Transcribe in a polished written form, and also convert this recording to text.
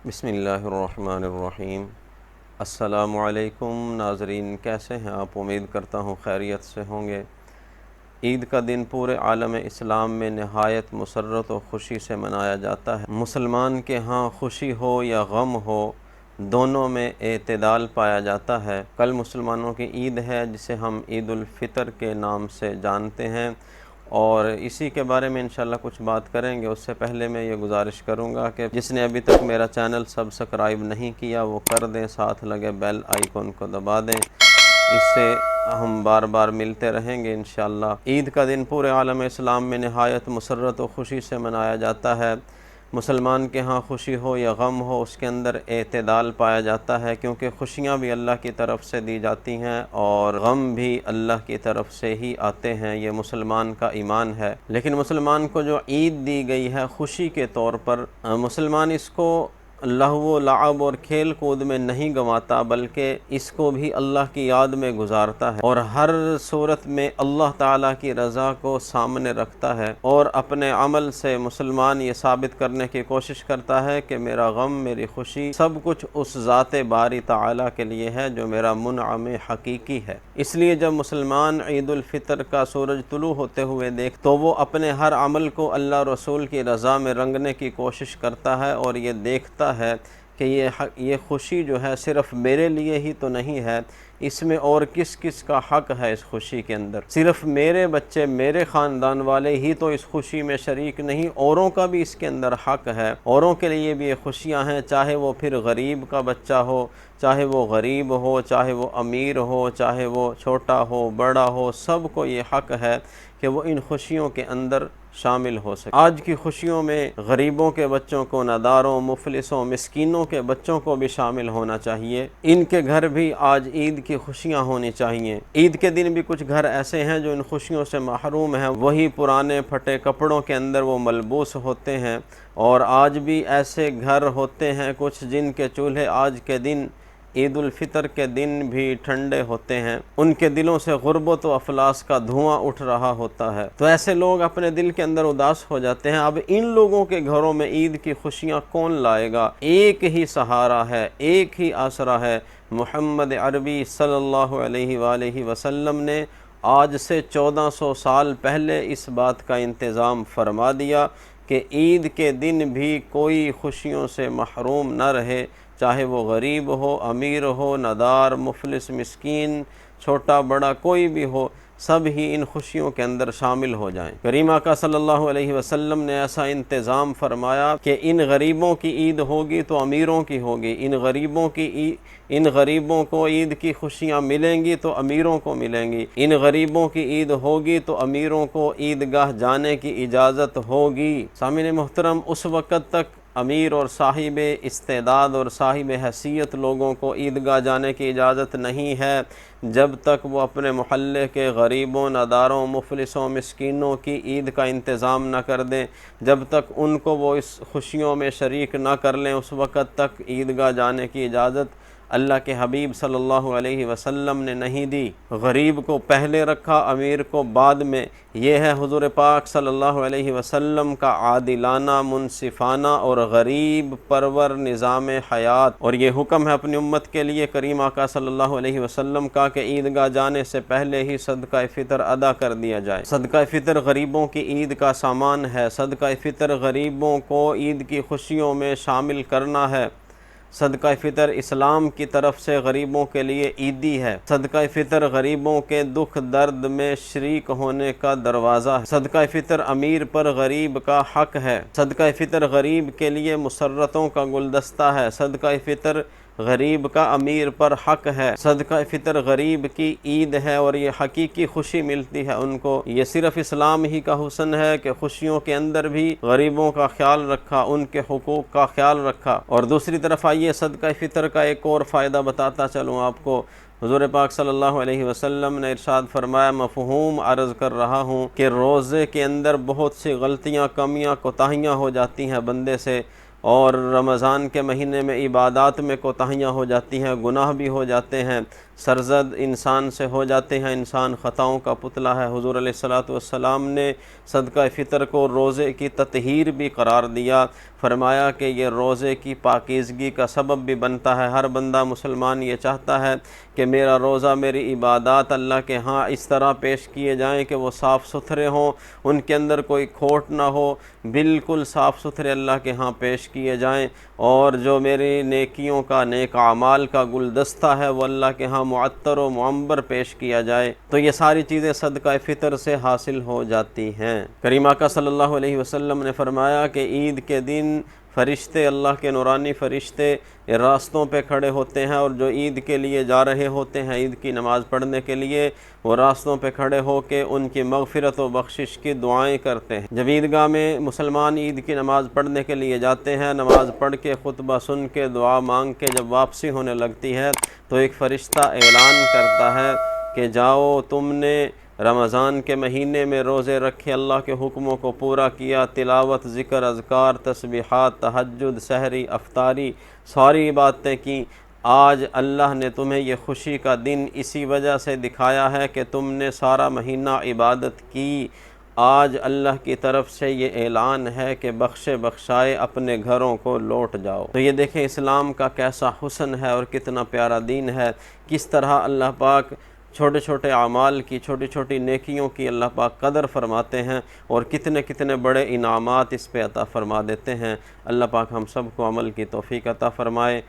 بسم اللہ الرحمن الرحیم۔ السلام علیکم ناظرین، کیسے ہیں آپ؟ امید کرتا ہوں خیریت سے ہوں گے۔ عید کا دن پورے عالم اسلام میں نہایت مسرت و خوشی سے منایا جاتا ہے۔ مسلمان کے ہاں خوشی ہو یا غم ہو، دونوں میں اعتدال پایا جاتا ہے۔ کل مسلمانوں کی عید ہے جسے ہم عید الفطر کے نام سے جانتے ہیں، اور اسی کے بارے میں انشاءاللہ کچھ بات کریں گے۔ اس سے پہلے میں یہ گزارش کروں گا کہ جس نے ابھی تک میرا چینل سبسکرائب نہیں کیا وہ کر دیں، ساتھ لگے بیل آئیکن کو دبا دیں، اس سے ہم بار بار ملتے رہیں گے انشاءاللہ۔ عید کا دن پورے عالم اسلام میں نہایت مسرت و خوشی سے منایا جاتا ہے۔ مسلمان کے ہاں خوشی ہو یا غم ہو، اس کے اندر اعتدال پایا جاتا ہے، کیونکہ خوشیاں بھی اللہ کی طرف سے دی جاتی ہیں اور غم بھی اللہ کی طرف سے ہی آتے ہیں۔ یہ مسلمان کا ایمان ہے۔ لیکن مسلمان کو جو عید دی گئی ہے خوشی کے طور پر، مسلمان اس کو لہو و لعب اور کھیل کود میں نہیں گنواتا، بلکہ اس کو بھی اللہ کی یاد میں گزارتا ہے، اور ہر صورت میں اللہ تعالیٰ کی رضا کو سامنے رکھتا ہے، اور اپنے عمل سے مسلمان یہ ثابت کرنے کی کوشش کرتا ہے کہ میرا غم، میری خوشی، سب کچھ اس ذات باری تعالیٰ کے لیے ہے جو میرا منعم حقیقی ہے۔ اس لیے جب مسلمان عید الفطر کا سورج طلوع ہوتے ہوئے دیکھ تو وہ اپنے ہر عمل کو اللہ رسول کی رضا میں رنگنے کی کوشش کرتا ہے، اور یہ دیکھتا ہے کہ یہ خوشی جو ہے صرف میرے لیے ہی تو نہیں ہے، اس میں اور کس کس کا حق ہے اس خوشی کے اندر۔ صرف میرے بچے، میرے خاندان والے ہی تو اس خوشی میں شریک نہیں، اوروں کا بھی اس کے اندر حق ہے، اوروں کے لیے بھی یہ خوشیاں ہیں، چاہے وہ پھر غریب کا بچہ ہو، چاہے وہ غریب ہو، چاہے وہ امیر ہو، چاہے وہ چھوٹا ہو، بڑا ہو، سب کو یہ حق ہے کہ وہ ان خوشیوں کے اندر شامل ہو سکے۔ آج کی خوشیوں میں غریبوں کے بچوں کو، ناداروں، مفلسوں، مسکینوں کے بچوں کو بھی شامل ہونا چاہیے۔ ان کے گھر بھی آج عید کی خوشیاں ہونی چاہیے۔ عید کے دن بھی کچھ گھر ایسے ہیں جو ان خوشیوں سے محروم ہیں، وہی پرانے پھٹے کپڑوں کے اندر وہ ملبوس ہوتے ہیں، اور آج بھی ایسے گھر ہوتے ہیں کچھ جن کے چولہے آج کے دن عید الفطر کے دن بھی ٹھنڈے ہوتے ہیں، ان کے دلوں سے غربت و افلاس کا دھواں اٹھ رہا ہوتا ہے، تو ایسے لوگ اپنے دل کے اندر اداس ہو جاتے ہیں۔ اب ان لوگوں کے گھروں میں عید کی خوشیاں کون لائے گا؟ ایک ہی سہارا ہے، ایک ہی آسرا ہے۔ محمد عربی صلی اللہ علیہ وآلہ وسلم نے آج سے 1400 سال پہلے اس بات کا انتظام فرما دیا کہ عید کے دن بھی کوئی خوشیوں سے محروم نہ رہے، چاہے وہ غریب ہو، امیر ہو، نادار، مفلس، مسکین، چھوٹا بڑا کوئی بھی ہو، سب ہی ان خوشیوں کے اندر شامل ہو جائیں۔ کریم آقا صلی اللہ علیہ وسلم نے ایسا انتظام فرمایا کہ ان غریبوں کی عید ہوگی تو امیروں کی ہوگی، ان غریبوں کو عید کی خوشیاں ملیں گی تو امیروں کو ملیں گی، ان غریبوں کی عید ہوگی تو امیروں کو عیدگاہ جانے کی اجازت ہوگی۔ سامعین محترم، اس وقت تک امیر اور صاحب استعداد اور صاحب حیثیت لوگوں کو عیدگاہ جانے کی اجازت نہیں ہے جب تک وہ اپنے محلے کے غریبوں، ناداروں، مفلسوں، مسکینوں کی عید کا انتظام نہ کر دیں، جب تک ان کو وہ اس خوشیوں میں شریک نہ کر لیں، اس وقت تک عیدگاہ جانے کی اجازت اللہ کے حبیب صلی اللہ علیہ وسلم نے نہیں دی۔ غریب کو پہلے رکھا، امیر کو بعد میں۔ یہ ہے حضور پاک صلی اللہ علیہ وسلم کا عادلانہ، منصفانہ اور غریب پرور نظام حیات، اور یہ حکم ہے اپنی امت کے لیے کریم آقا صلی اللہ علیہ وسلم کا کہ عیدگاہ جانے سے پہلے ہی صدقہ فطر ادا کر دیا جائے۔ صدقہ فطر غریبوں کی عید کا سامان ہے، صدقہ فطر غریبوں کو عید کی خوشیوں میں شامل کرنا ہے۔ صدقہ فطر اسلام کی طرف سے غریبوں کے لیے عیدی ہے۔ صدقہ فطر غریبوں کے دکھ درد میں شریک ہونے کا دروازہ ہے۔ صدقہ فطر امیر پر غریب کا حق ہے۔ صدقہ فطر غریب کے لیے مسرتوں کا گلدستہ ہے۔ صدقہ فطر غریب کا امیر پر حق ہے۔ صدقہ فطر غریب کی عید ہے، اور یہ حقیقی خوشی ملتی ہے ان کو۔ یہ صرف اسلام ہی کا حسن ہے کہ خوشیوں کے اندر بھی غریبوں کا خیال رکھا، ان کے حقوق کا خیال رکھا۔ اور دوسری طرف آئیے صدقہ فطر کا ایک اور فائدہ بتاتا چلوں آپ کو۔ حضور پاک صلی اللہ علیہ وسلم نے ارشاد فرمایا، مفہوم عرض کر رہا ہوں کہ روزے کے اندر بہت سی غلطیاں، کمیاں، کوتاہیاں ہو جاتی ہیں بندے سے، اور رمضان کے مہینے میں عبادات میں کوتاہیاں ہو جاتی ہیں، گناہ بھی ہو جاتے ہیں، سرزد انسان سے ہو جاتے ہیں، انسان خطاؤں کا پتلا ہے۔ حضور علیہ الصلوۃ والسلام نے صدقہ فطر کو روزے کی تطہیر بھی قرار دیا، فرمایا کہ یہ روزے کی پاکیزگی کا سبب بھی بنتا ہے۔ ہر بندہ مسلمان یہ چاہتا ہے کہ میرا روزہ، میری عبادات اللہ کے ہاں اس طرح پیش کیے جائیں کہ وہ صاف ستھرے ہوں، ان کے اندر کوئی کھوٹ نہ ہو، بالکل صاف ستھرے اللہ کے ہاں پیش کیے جائیں، اور جو میری نیکیوں کا، نیک اعمال کا گلدستہ ہے وہ اللہ کے ہاں معطر و معمبر پیش کیا جائے۔ تو یہ ساری چیزیں صدقہ فطر سے حاصل ہو جاتی ہیں۔ کریم آقا صلی اللہ علیہ وسلم نے فرمایا کہ عید کے دن فرشتے، اللہ کے نورانی فرشتے راستوں پہ کھڑے ہوتے ہیں، اور جو عید کے لیے جا رہے ہوتے ہیں، عید کی نماز پڑھنے کے لیے، وہ راستوں پہ کھڑے ہو کے ان کی مغفرت و بخشش کی دعائیں کرتے ہیں۔ جب عیدگاہ میں مسلمان عید کی نماز پڑھنے کے لیے جاتے ہیں، نماز پڑھ کے، خطبہ سن کے، دعا مانگ کے جب واپسی ہونے لگتی ہے تو ایک فرشتہ اعلان کرتا ہے کہ جاؤ، تم نے رمضان کے مہینے میں روزے رکھے، اللہ کے حکموں کو پورا کیا، تلاوت، ذکر، اذکار، تسبیحات، تہجد، سحری، افطاری، ساری باتیں کی۔ آج اللہ نے تمہیں یہ خوشی کا دن اسی وجہ سے دکھایا ہے کہ تم نے سارا مہینہ عبادت کی۔ آج اللہ کی طرف سے یہ اعلان ہے کہ بخشے بخشائے اپنے گھروں کو لوٹ جاؤ۔ تو یہ دیکھیں اسلام کا کیسا حسن ہے اور کتنا پیارا دین ہے، کس طرح اللہ پاک چھوٹے چھوٹے اعمال کی، چھوٹی چھوٹی نیکیوں کی اللہ پاک قدر فرماتے ہیں، اور کتنے کتنے بڑے انعامات اس پہ عطا فرما دیتے ہیں۔ اللہ پاک ہم سب کو عمل کی توفیق عطا فرمائے۔